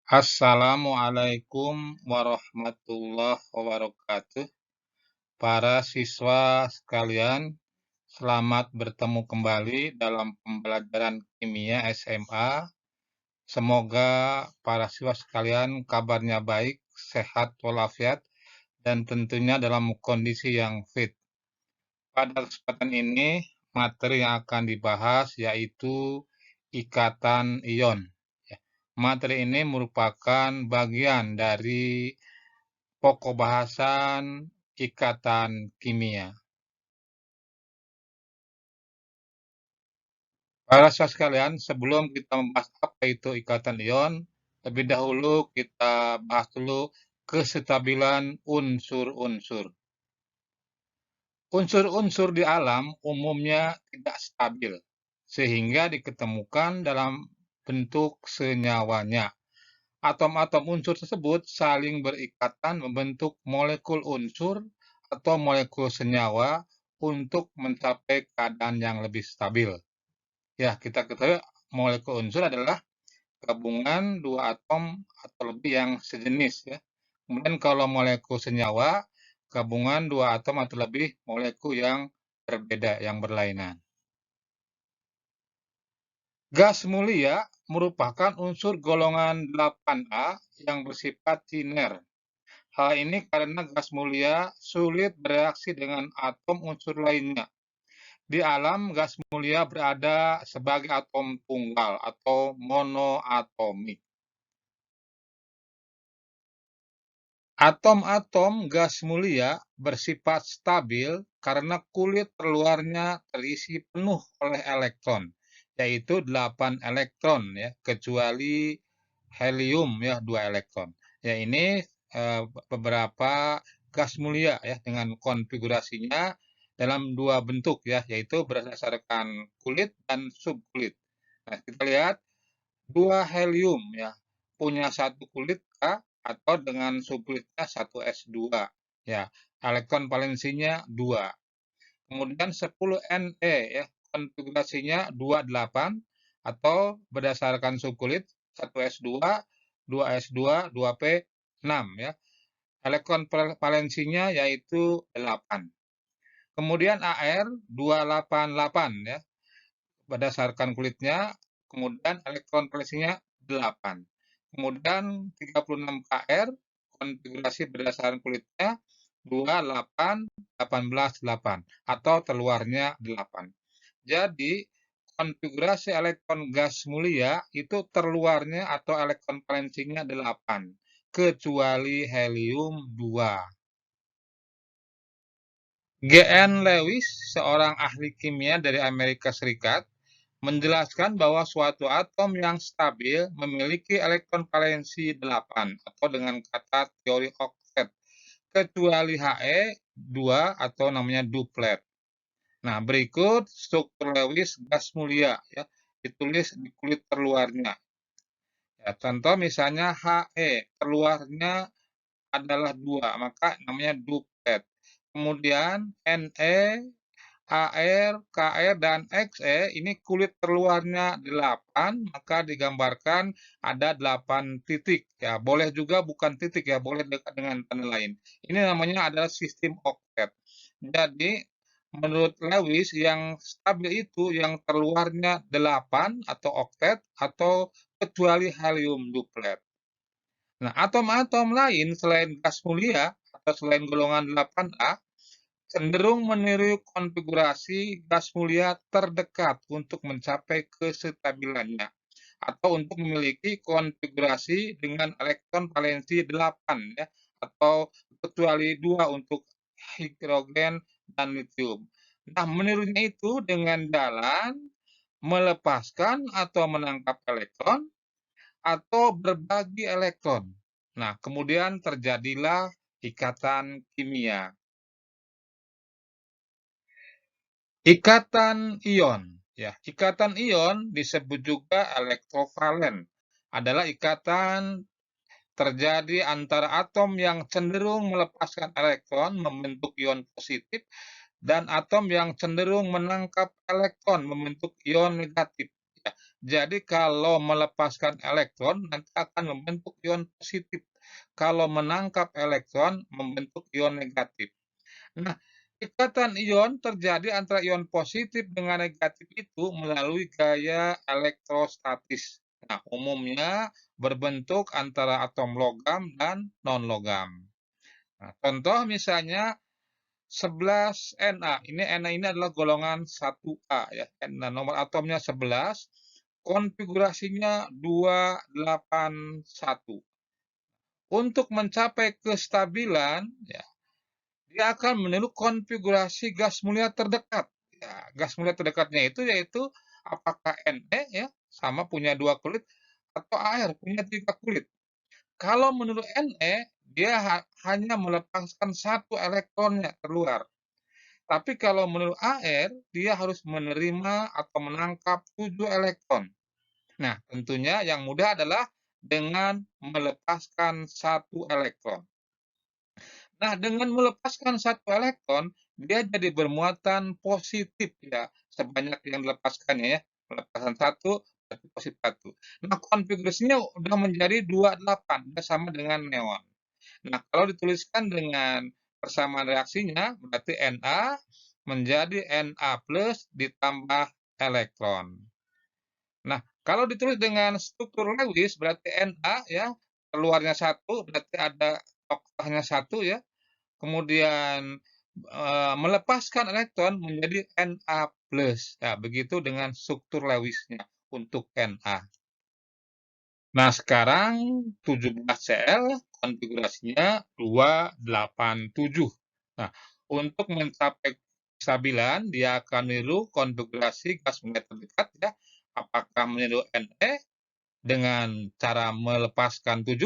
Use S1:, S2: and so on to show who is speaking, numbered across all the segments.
S1: Assalamualaikum warahmatullahi wabarakatuh. Para siswa sekalian, selamat bertemu kembali dalam pembelajaran kimia SMA. Semoga para siswa sekalian kabarnya baik, sehat walafiat, dan tentunya dalam kondisi yang fit. Pada kesempatan ini, materi yang akan dibahas yaitu ikatan ion. Materi ini merupakan bagian dari pokok bahasan ikatan kimia. Para siswa sekalian, sebelum kita membahas apa itu ikatan ion, lebih dahulu kita bahas dulu kestabilan unsur-unsur. Unsur-unsur di alam umumnya tidak stabil, sehingga diketemukan dalam bentuk senyawanya. Atom-atom unsur tersebut saling berikatan membentuk molekul unsur atau molekul senyawa untuk mencapai keadaan yang lebih stabil. Ya, kita ketahui molekul unsur adalah gabungan dua atom atau lebih yang sejenis ya. Kemudian kalau molekul senyawa, gabungan dua atom atau lebih molekul yang berbeda, yang berlainan. Gas mulia merupakan unsur golongan 8A yang bersifat tiner. Hal ini karena gas mulia sulit bereaksi dengan atom unsur lainnya. Di alam, gas mulia berada sebagai atom tunggal atau monoatomik. Atom-atom gas mulia bersifat stabil karena kulit terluarnya terisi penuh oleh elektron, yaitu 8 elektron ya, kecuali helium ya 2 elektron. Ya ini beberapa gas mulia ya dengan konfigurasinya dalam dua bentuk ya, yaitu berdasarkan kulit dan subkulit. Nah, kita lihat dua helium ya punya satu kulit K atau dengan subkulitnya 1s2 ya, elektron valensinya 2. Kemudian 10 Ne ya, konfigurasinya 28 atau berdasarkan subkulit 1s2, 2s2, 2p, 6 ya. Elektron valensinya yaitu 8. Kemudian Ar 288 ya, berdasarkan kulitnya, kemudian elektron valensinya 8. Kemudian 36 Kr, konfigurasi berdasarkan kulitnya 28, 18, 8, atau terluarnya 8. Jadi, konfigurasi elektron gas mulia itu terluarnya atau elektron valensinya 8, kecuali helium 2. G.N. Lewis, seorang ahli kimia dari Amerika Serikat, menjelaskan bahwa suatu atom yang stabil memiliki elektron valensi 8 atau dengan kata teori oktet, kecuali He 2 atau namanya duplet. Nah, berikut struktur Lewis gas mulia ya, ditulis di kulit terluarnya. Ya, contoh misalnya He, terluarnya adalah 2, maka namanya duplet. Kemudian Ne, Ar, Kr, dan Xe ini kulit terluarnya 8, maka digambarkan ada 8 titik. Ya, boleh juga bukan titik ya, boleh dekat dengan tanda lain. Ini namanya adalah sistem oktet. Jadi, menurut Lewis yang stabil itu yang terluarnya 8 atau oktet atau kecuali helium duplet. Nah, atom-atom lain selain gas mulia atau selain golongan 8A cenderung meniru konfigurasi gas mulia terdekat untuk mencapai kestabilannya atau untuk memiliki konfigurasi dengan elektron valensi 8 ya, atau kecuali 2 untuk hidrogen dan litium. Nah, menirunya itu dengan jalan melepaskan atau menangkap elektron atau berbagi elektron. Nah, kemudian terjadilah ikatan kimia. Ikatan ion, ya, ikatan ion disebut juga elektrovalen. Adalah ikatan terjadi antara atom yang cenderung melepaskan elektron membentuk ion positif dan atom yang cenderung menangkap elektron membentuk ion negatif. Ya, Jadi kalau melepaskan elektron nanti akan membentuk ion positif. Kalau menangkap elektron membentuk ion negatif. Nah, ikatan ion terjadi antara ion positif dengan negatif itu melalui gaya elektrostatis. Nah, umumnya berbentuk antara atom logam dan non-logam. Nah, contoh misalnya 11 Na. Na ini adalah golongan 1A ya. Nah, nomor atomnya 11, konfigurasinya 281. Untuk mencapai kestabilan ya, dia akan meniru konfigurasi gas mulia terdekat. Ya, gas mulia terdekatnya itu yaitu apakah Ne ya sama punya 2 kulit atau Ar punya 3 kulit. Kalau menurut Ne, dia hanya melepaskan 1 elektronnya keluar. Tapi kalau menurut Ar, dia harus menerima atau menangkap 7 elektron. Nah, tentunya yang mudah adalah dengan melepaskan 1 elektron. Nah, dengan melepaskan 1 elektron, dia jadi bermuatan positif ya, sebanyak yang dilepaskannya ya. Melepaskan 1 berarti positif 1. Nah, konfigurasinya udah menjadi 28, udah sama dengan neon. Nah, kalau dituliskan dengan persamaan reaksinya, berarti Na menjadi Na+ ditambah elektron. Nah, kalau ditulis dengan struktur Lewis, berarti Na ya, keluarnya 1, berarti ada oktahtnya 1 ya, kemudian melepaskan elektron menjadi Na+. Ya, begitu dengan struktur Lewisnya untuk Na. Nah, sekarang 17Cl konfigurasinya 287. Nah, untuk mencapai kestabilan, dia akan meniru konfigurasi gas mulia terdekat ya. Apakah meniru Ne dengan cara melepaskan 7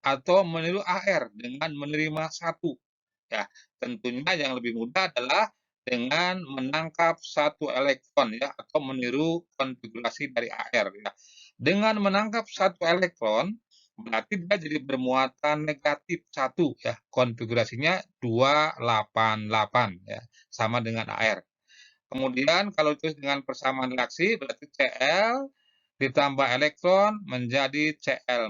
S1: atau meniru Ar dengan menerima 1. Ya, tentunya yang lebih mudah adalah dengan menangkap 1 elektron ya atau meniru konfigurasi dari Ar ya. Dengan menangkap 1 elektron berarti dia jadi bermuatan negatif 1 ya. Konfigurasinya 288 ya, sama dengan Ar. Kemudian kalau ditulis dengan persamaan reaksi berarti Cl ditambah elektron menjadi Cl-.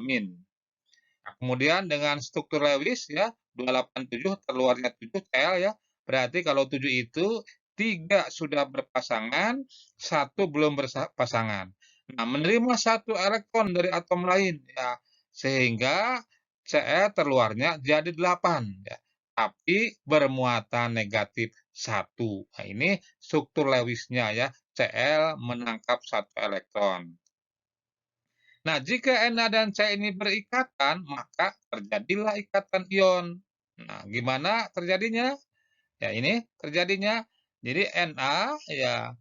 S1: Nah, kemudian dengan struktur Lewis ya, 287 keluarnya 7 Cl ya. Berarti kalau 7 itu 3 sudah berpasangan, 1 belum berpasangan. Nah, menerima 1 elektron dari atom lain ya, sehingga Cl terluarnya jadi 8 ya. Tapi bermuatan negatif 1. Nah, ini struktur Lewisnya ya, Cl menangkap 1 elektron. Nah, jika Na dan Ca ini berikatan, maka terjadilah ikatan ion. Nah, gimana terjadinya? Ya, ini terjadinya. Jadi Na ya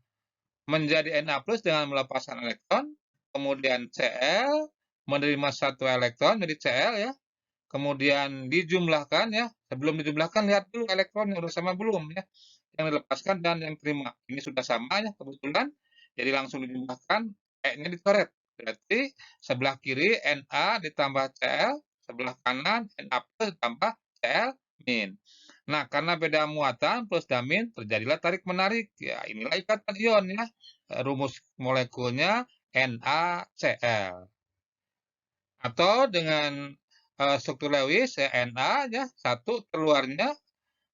S1: menjadi Na+ dengan melepaskan elektron, kemudian Cl menerima 1 elektron jadi Cl ya. Kemudian dijumlahkan ya. Sebelum dijumlahkan lihat dulu elektronnya udah sama belum ya. Yang dilepaskan dan yang terima. Ini sudah sama ya kebetulan. Jadi langsung dijumlahkan, E-nya dicoret. Berarti sebelah kiri Na ditambah Cl, sebelah kanan Na+ ditambah Cl-. Nah, karena beda muatan plus dan min terjadilah tarik-menarik. Ya, inilah ikatan ion ya. Rumus molekulnya NaCl. Atau dengan struktur Lewis ya Na ya, 1 keluarnya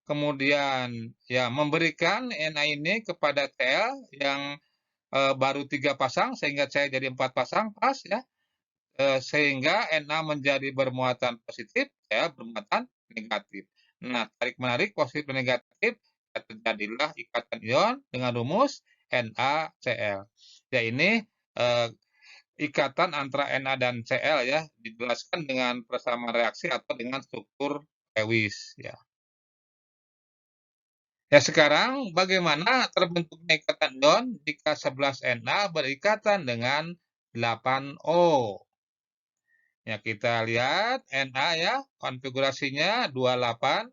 S1: kemudian ya memberikan Na ini kepada Cl yang baru 3 pasang sehingga Cl jadi 4 pasang pas ya. Sehingga Na menjadi bermuatan positif, Cl bermuatan negatif. Nah, tarik-menarik positif dan negatif, ya terjadilah ikatan ion dengan rumus NaCl. Ya ini ikatan antara Na dan Cl ya, dijelaskan dengan persamaan reaksi atau dengan struktur Lewis ya. Ya sekarang bagaimana terbentuknya ikatan ion jika 11 Na berikatan dengan 8O? Ya kita lihat Na ya, konfigurasinya 281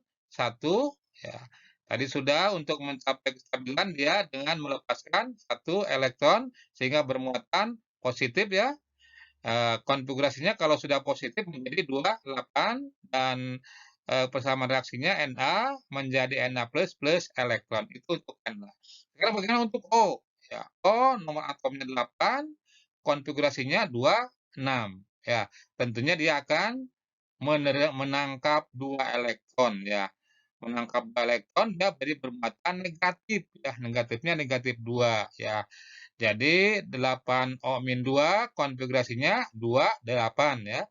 S1: ya. Tadi sudah untuk mencapai kestabilan dia dengan melepaskan 1 elektron sehingga bermuatan positif ya. Konfigurasinya kalau sudah positif menjadi 28 dan persamaan reaksinya Na menjadi Na+ plus elektron. Itu untuk Na. Sekarang bagaimana untuk O? Ya, O nomor atomnya 8, konfigurasinya 2, 6. Ya, tentunya dia akan menangkap 2 elektron ya. Menangkap 2 elektron dia jadi bermuatan negatif ya, negatifnya negatif 2 ya. Jadi 8O-2 konfigurasinya 2, 8 ya.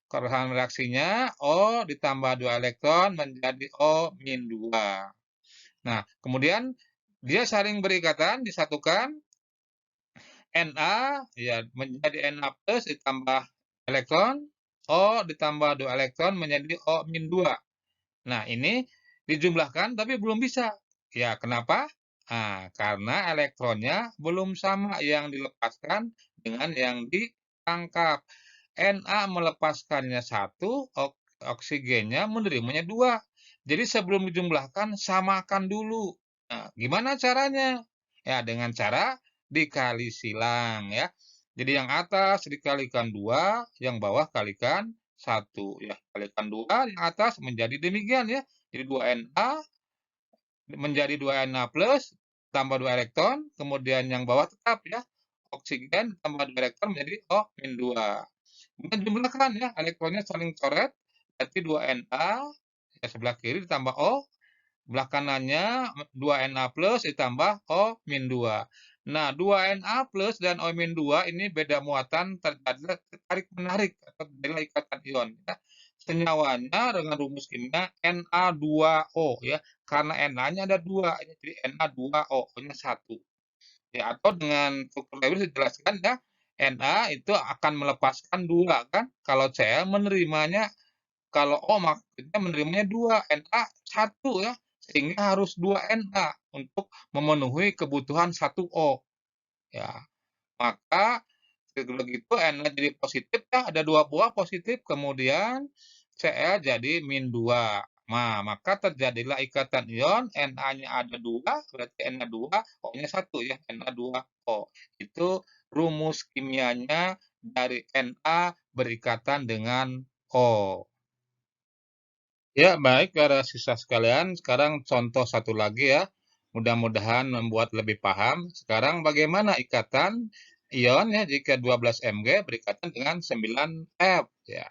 S1: Kerusakan reaksinya O ditambah 2 elektron menjadi O-2. Nah, kemudian dia saling berikatan, disatukan, Na ya menjadi Na plus ditambah elektron, O ditambah 2 elektron menjadi O-2. Nah, ini dijumlahkan tapi belum bisa. Ya, kenapa? Nah, karena elektronnya belum sama yang dilepaskan dengan yang ditangkap. Na melepaskannya 1, oksigennya menerimanya 2. Jadi sebelum dijumlahkan samakan dulu. Nah, gimana caranya? Ya, dengan cara dikali silang ya. Jadi yang atas dikalikan 2, yang bawah kalikan 1 ya. Kalikan 2, yang atas menjadi demikian ya. Jadi 2Na menjadi 2Na plus tambah 2 elektron, kemudian yang bawah tetap ya. Oksigen tambah 2 elektron menjadi O-2. Kemudian jumlahkan ya, elektronnya saling coret, berarti 2Na ya sebelah kiri ditambah O, belah kanannya 2Na plus ditambah O-2. Nah, 2Na plus dan O-2 ini beda muatan, terjadi tarik-menarik atau terjadilah ikatan ion ya. Senyawanya dengan rumus kimia Na2O ya, karena Na-nya ada 2, jadi Na2O, O-nya 1. Ya, atau dengan struktur Lewis dijelaskan ya, Na itu akan melepaskan 2 kan, kalau Cl menerimanya, kalau O maksudnya menerimanya 2, Na 1 ya, sehingga harus 2 Na untuk memenuhi kebutuhan 1 O. Ya, maka begitu Na jadi positif ya, ada 2 buah positif, kemudian Cl jadi -2. Nah, maka terjadilah ikatan ion, Na-nya ada 2, berarti Na2, O-nya 1 ya, Na2O. Itu rumus kimianya dari Na berikatan dengan O. Ya, baik para siswa sekalian, sekarang contoh satu lagi ya. Mudah-mudahan membuat lebih paham. Sekarang bagaimana ikatan ion ya jika 12 Mg berikatan dengan 9 F ya.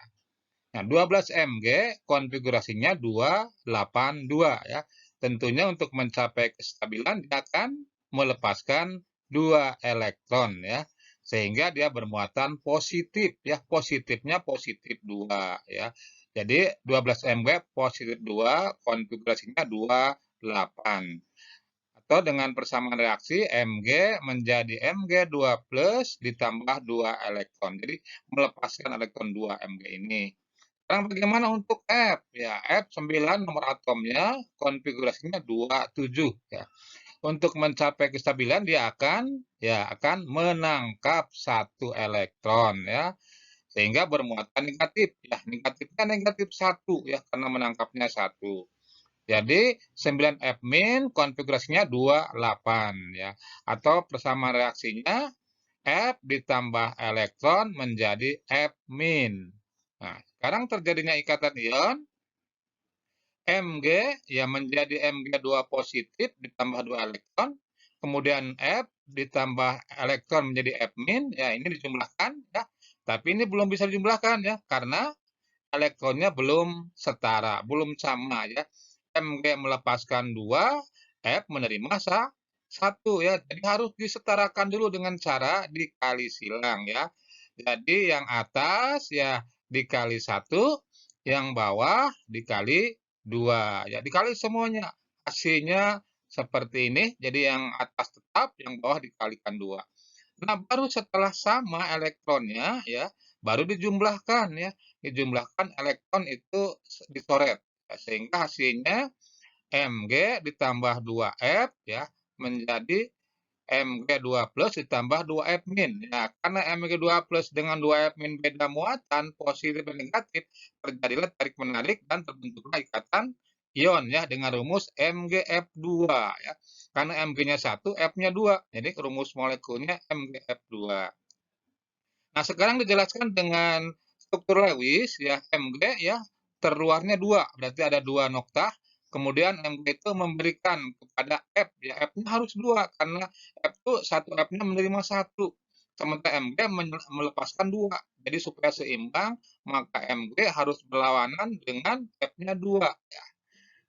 S1: Nah, 12 Mg konfigurasinya 282 ya. Tentunya untuk mencapai kestabilan dia akan melepaskan 2 elektron ya. Sehingga dia bermuatan positif ya. Positifnya positif 2 ya. Jadi 12 Mg positif 2 konfigurasinya 28. Atau dengan persamaan reaksi Mg menjadi Mg2 plus ditambah 2 elektron. Jadi melepaskan elektron 2 Mg ini. Sekarang bagaimana untuk F? Ya, F9 nomor atomnya konfigurasinya 27 ya. Untuk mencapai kestabilan dia akan menangkap 1 elektron ya. Sehingga bermuatan negatif ya. Negatifnya negatif 1 ya karena menangkapnya 1. Jadi 9F- konfigurasinya 28 ya. Atau persamaan reaksinya F ditambah elektron menjadi F-. Nah, sekarang terjadinya ikatan ion, Mg ya menjadi Mg2 positif ditambah 2 elektron, kemudian F ditambah elektron menjadi F-, ya ini dijumlahkan ya. Tapi ini belum bisa dijumlahkan ya, karena elektronnya belum setara, belum sama ya. Mg melepaskan 2, F menerima 1 ya. Jadi harus disetarakan dulu dengan cara dikali silang ya. Jadi yang atas ya dikali 1, yang bawah dikali 2. Ya dikali semuanya. Hasilnya seperti ini. Jadi yang atas tetap, yang bawah dikalikan 2. Nah, baru setelah sama elektronnya ya, baru dijumlahkan ya. Dijumlahkan elektron itu dicoret. Ya, sehingga hasilnya Mg ditambah 2F ya menjadi Mg2 plus ditambah 2F-. Ya, karena Mg2 plus dengan 2F- beda muatan, positif dan negatif, terjadilah tarik-menarik dan terbentuklah ikatan ion ya dengan rumus MgF2 ya. Karena Mg-nya 1, F-nya 2. Jadi rumus molekulnya MgF2. Nah, sekarang dijelaskan dengan struktur Lewis ya, Mg ya terluarnya 2, berarti ada 2 noktah. Kemudian Mg itu memberikan kepada F ya, F-nya harus 2 karena F itu 1 F-nya menerima 1. sementara Mg melepaskan 2. Jadi supaya seimbang, maka Mg harus berlawanan dengan F-nya 2.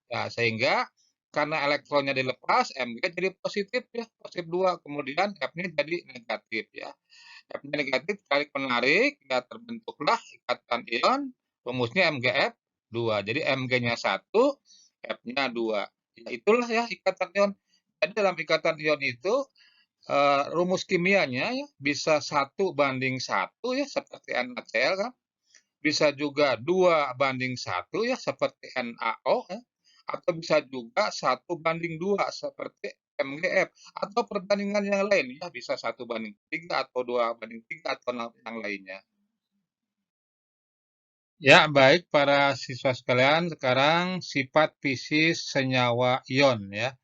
S1: Ya, sehingga karena elektronnya dilepas, Mg jadi positif ya, positif 2. Kemudian F-nya jadi negatif ya. F-nya negatif, tarik menarik, ya terbentuklah ikatan ion, rumusnya MgF2. Jadi Mg-nya 1, F-nya 2. Ya, itulah ya ikatan ion. Jadi dalam ikatan ion itu rumus kimianya ya bisa 1:1 ya seperti NaCl kan. Bisa juga 2:1 ya seperti NaO ya. Atau bisa juga 1:2 seperti MgF atau perbandingan yang lain ya bisa 1:3 atau 2:3 atau yang lainnya. Ya, baik para siswa sekalian, sekarang sifat fisis senyawa ion ya.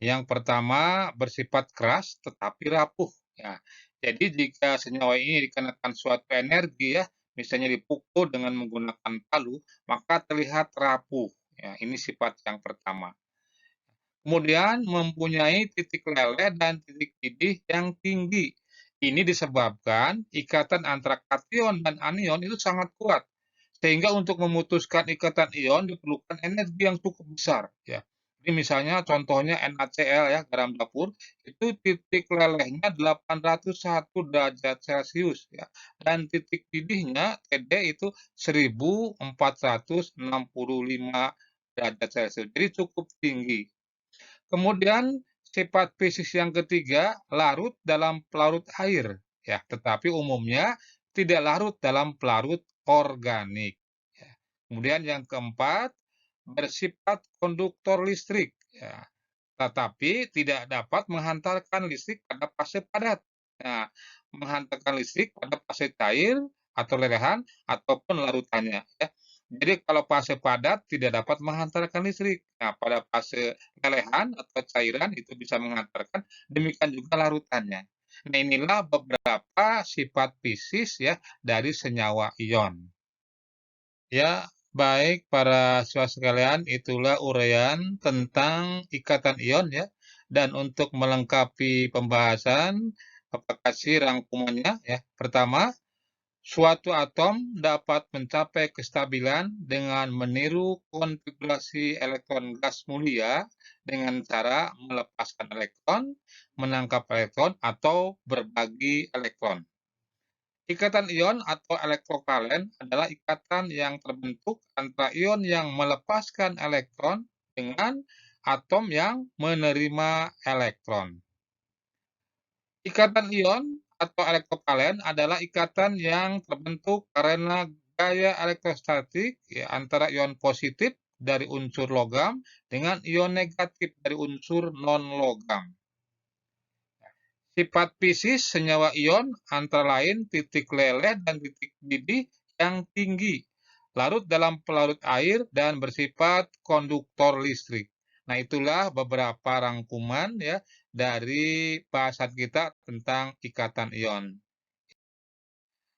S1: Yang pertama bersifat keras tetapi rapuh. Ya, jadi jika senyawa ini dikenakan suatu energi ya, misalnya dipukul dengan menggunakan palu, maka terlihat rapuh. Ya, ini sifat yang pertama. Kemudian mempunyai titik leleh dan titik didih yang tinggi. Ini disebabkan ikatan antara kation dan anion itu sangat kuat. Sehingga untuk memutuskan ikatan ion diperlukan energi yang cukup besar. Ya. Ini misalnya contohnya NaCl ya, garam dapur, itu titik lelehnya 801 derajat Celcius ya. Dan titik didihnya Td itu 1465 derajat Celcius. Jadi cukup tinggi. Kemudian sifat fisis yang ketiga, larut dalam pelarut air. Ya, tetapi umumnya tidak larut dalam pelarut organik. Ya. Kemudian yang keempat, bersifat konduktor listrik. Ya, tetapi tidak dapat menghantarkan listrik pada fase padat. Nah, menghantarkan listrik pada fase cair atau lelehan ataupun larutannya. Ya. Jadi kalau fase padat tidak dapat menghantarkan listrik. Nah, pada fase lelehan atau cairan itu bisa menghantarkan, demikian juga larutannya. Nah, inilah beberapa sifat fisis ya dari senyawa ion. Ya, baik para siswa sekalian, itulah uraian tentang ikatan ion ya. Dan untuk melengkapi pembahasan, Bapak kasih rangkumannya ya. Pertama, suatu atom dapat mencapai kestabilan dengan meniru konfigurasi elektron gas mulia dengan cara melepaskan elektron, menangkap elektron, atau berbagi elektron. Ikatan ion atau elektrovalen adalah ikatan yang terbentuk antara ion yang melepaskan elektron dengan atom yang menerima elektron. Ikatan ion atau elektrovalen adalah ikatan yang terbentuk karena gaya elektrostatik ya, antara ion positif dari unsur logam dengan ion negatif dari unsur non-logam. Sifat fisis senyawa ion antara lain titik leleh dan titik didih yang tinggi, larut dalam pelarut air, dan bersifat konduktor listrik. Nah, itulah beberapa rangkuman ya dari bahasan kita tentang ikatan ion.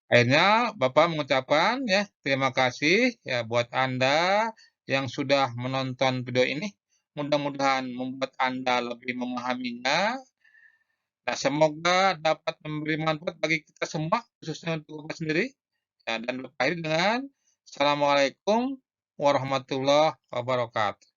S1: Akhirnya Bapak mengucapkan ya terima kasih ya buat Anda yang sudah menonton video ini. Mudah-mudahan membuat Anda lebih memahaminya. Nah, semoga dapat memberi manfaat bagi kita semua, khususnya untuk Bapak sendiri. Ya, dan berakhir dengan Assalamualaikum warahmatullahi wabarakatuh.